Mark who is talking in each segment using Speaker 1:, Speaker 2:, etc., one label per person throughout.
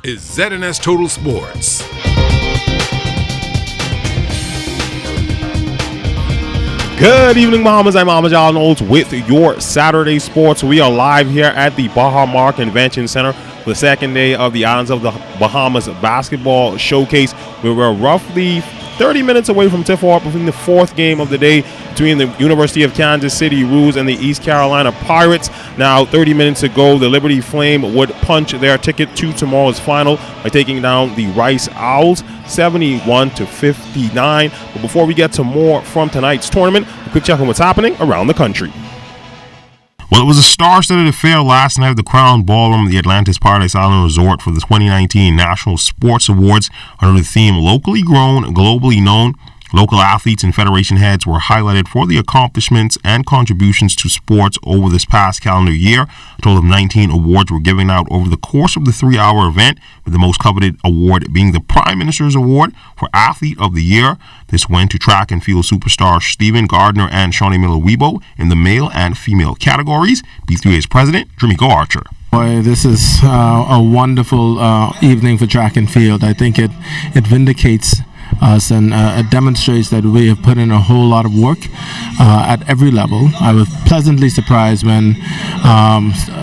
Speaker 1: is ZNS Total Sports.
Speaker 2: Good evening, Bahamas. I'm Ahmed Knowles with your Saturday sports. We are live here at the Baha Convention Center for the second day of the Islands of the Bahamas basketball showcase. We were roughly 30 minutes away from tip-off between the fourth game of the day between the University of Kansas City Roos and the East Carolina Pirates. Now, 30 minutes ago, the Liberty Flame would punch their ticket to tomorrow's final by taking down the Rice Owls 71-59. But before we get to more from tonight's tournament, a quick check on what's happening around the country.
Speaker 3: Well, it was a star-studded affair last night at the Crown Ballroom of the Atlantis Paradise Island Resort for the 2019 National Sports Awards under the theme Locally Grown, Globally Known. Local athletes and federation heads were highlighted for the accomplishments and contributions to sports over this past calendar year. A total of 19 awards were given out over the course of the 3-hour event, with the most coveted award being the Prime Minister's Award for Athlete of the Year. This went to track and field superstars Stephen Gardner and Shawnee Miller-Weibo in the male and female categories. B3A's president, Drimiko Archer.
Speaker 4: Boy, this is a wonderful evening for track and field. I think it vindicates us and it demonstrates that we have put in a whole lot of work at every level. I was pleasantly surprised when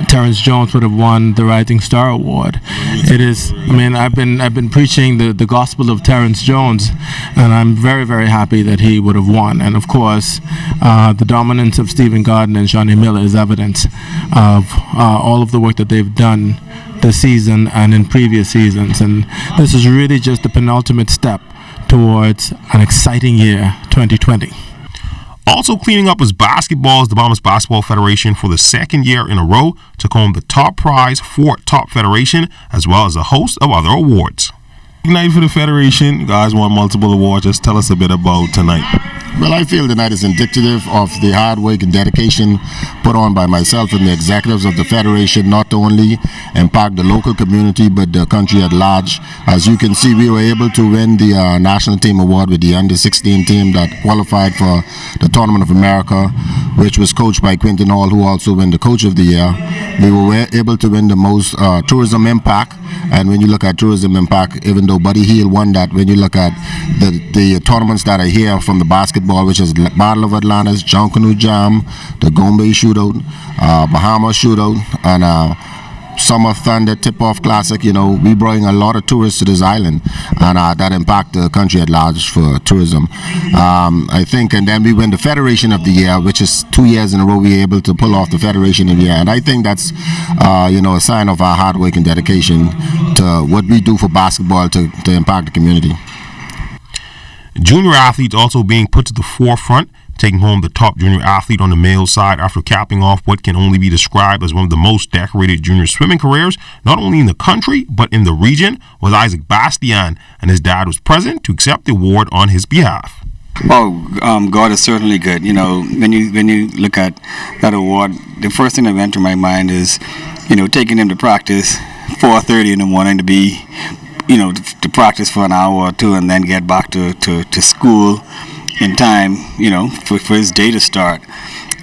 Speaker 4: Terrence Jones would have won the Rising Star Award. It is, I mean, I've been preaching the gospel of Terrence Jones, and I'm very, very happy that he would have won. And of course, the dominance of Stephen Gardner and Shawnee Miller is evidence of all of the work that they've done this season and in previous seasons. And this is really just the penultimate step towards an exciting year, 2020.
Speaker 3: Also cleaning up was basketball, as the Bahamas Basketball Federation for the second year in a row took home the top prize for Top Federation, as well as a host of other awards. Big night for the Federation. You guys won multiple awards. Just tell us a bit about tonight.
Speaker 5: Well, I feel tonight is indicative of the hard work and dedication put on by myself and the executives of the Federation, not to only impact the local community but the country at large. As you can see, we were able to win the National Team Award with the Under-16 team that qualified for the Tournament of America, which was coached by Quinton Hall, who also won the Coach of the Year. We were able to win the most tourism impact, and when you look at tourism impact, even though Buddy Hield won that, when you look at the tournaments that are here from the basketball, which is Battle of Atlantis, John Canoe Jam, the Gombe Shootout, Bahamas Shootout, and Summer Thunder Tip-Off Classic. You know, we bring a lot of tourists to this island, and that impact the country at large for tourism. I think, and then we win the Federation of the Year, which is 2 years in a row we were able to pull off the Federation of the Year, and I think that's a sign of our hard work and dedication to what we do for basketball to impact the community.
Speaker 3: Junior athletes also being put to the forefront, taking home the top junior athlete on the male side after capping off what can only be described as one of the most decorated junior swimming careers, not only in the country but in the region, was Isaac Bastian, and his dad was present to accept the award on his behalf.
Speaker 6: Oh, God is certainly good. You know, when you look at that award, the first thing that went through my mind is, taking him to practice 4:30 in the morning to be, to practice for an hour or two and then get back to school in time, for his day to start.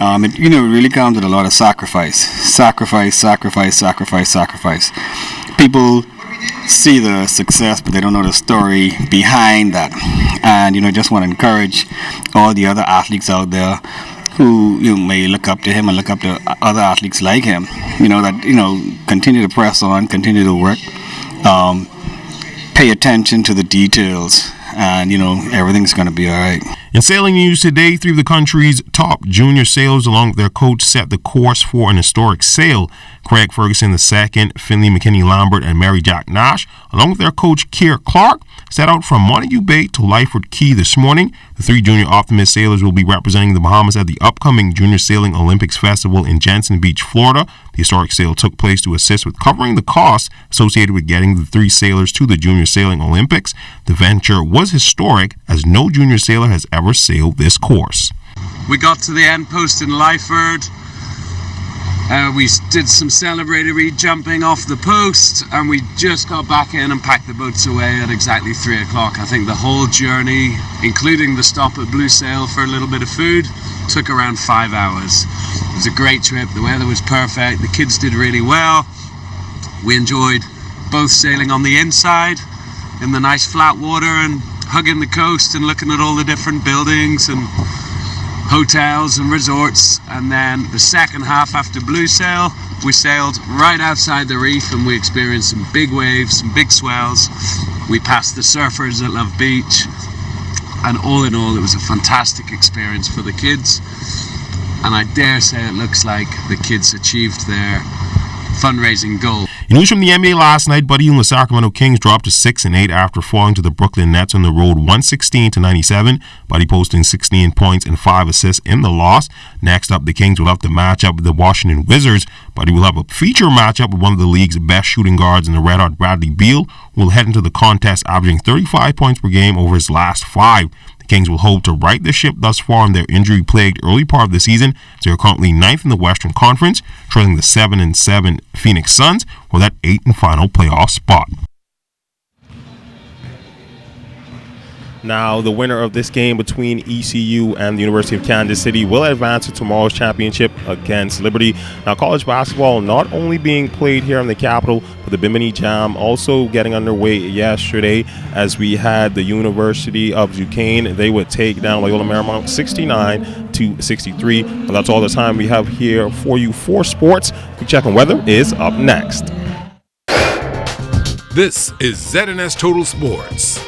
Speaker 6: It really comes with a lot of sacrifice. People see the success, but they don't know the story behind that. And just want to encourage all the other athletes out there who may look up to him and look up to other athletes like him. Continue to press on, continue to work, pay attention to the details, and everything's going to be all right.
Speaker 3: In sailing news today, 3 of the country's top junior sailors, along with their coach, set the course for an historic sail. Craig Ferguson II, Finley McKinney Lambert, and Mary Jack Nash, along with their coach Keir Clark, set out from Montague Bay to Lyford Key this morning. The 3 junior optimist sailors will be representing the Bahamas at the upcoming Junior Sailing Olympics Festival in Jensen Beach, Florida. The historic sail took place to assist with covering the costs associated with getting the 3 sailors to the Junior Sailing Olympics. The venture was historic, as no junior sailor has ever sailed this course.
Speaker 7: We got to the end post in Lyford. We did some celebratory jumping off the post, and we just got back in and packed the boats away at exactly 3 o'clock. I think the whole journey, including the stop at Blue Sail for a little bit of food, took around 5 hours. It was a great trip. The weather was perfect. The kids did really well. We enjoyed both sailing on the inside in the nice flat water and hugging the coast and looking at all the different buildings and hotels and resorts. And then the second half, after Blue Sail, we sailed right outside the reef and we experienced some big waves, some big swells. We passed the surfers at Love Beach, and all in all, it was a fantastic experience for the kids. And I dare say it looks like the kids achieved their fundraising goal.
Speaker 3: In news from the NBA last night, Buddy and the Sacramento Kings dropped to 6-8 after falling to the Brooklyn Nets on the road 116-97. Buddy posting 16 points and 5 assists in the loss. Next up, the Kings will have to match up with the Washington Wizards. Buddy will have a feature matchup with one of the league's best shooting guards in the Red Hot Bradley Beal, who will head into the contest averaging 35 points per game over his last 5. Kings will hope to right the ship thus far in their injury-plagued early part of the season, as they are currently 9th in the Western Conference, trailing the 7-7 Phoenix Suns for that 8th and final playoff spot.
Speaker 2: Now, the winner of this game between ECU and the University of Kansas City will advance to tomorrow's championship against Liberty. Now, college basketball not only being played here in the capital, but the Bimini Jam also getting underway yesterday as we had the University of Duquesne. They would take down Loyola Marymount 69-63. And that's all the time we have here for you for sports. Quick check on weather is up next.
Speaker 1: This is ZNS Total Sports.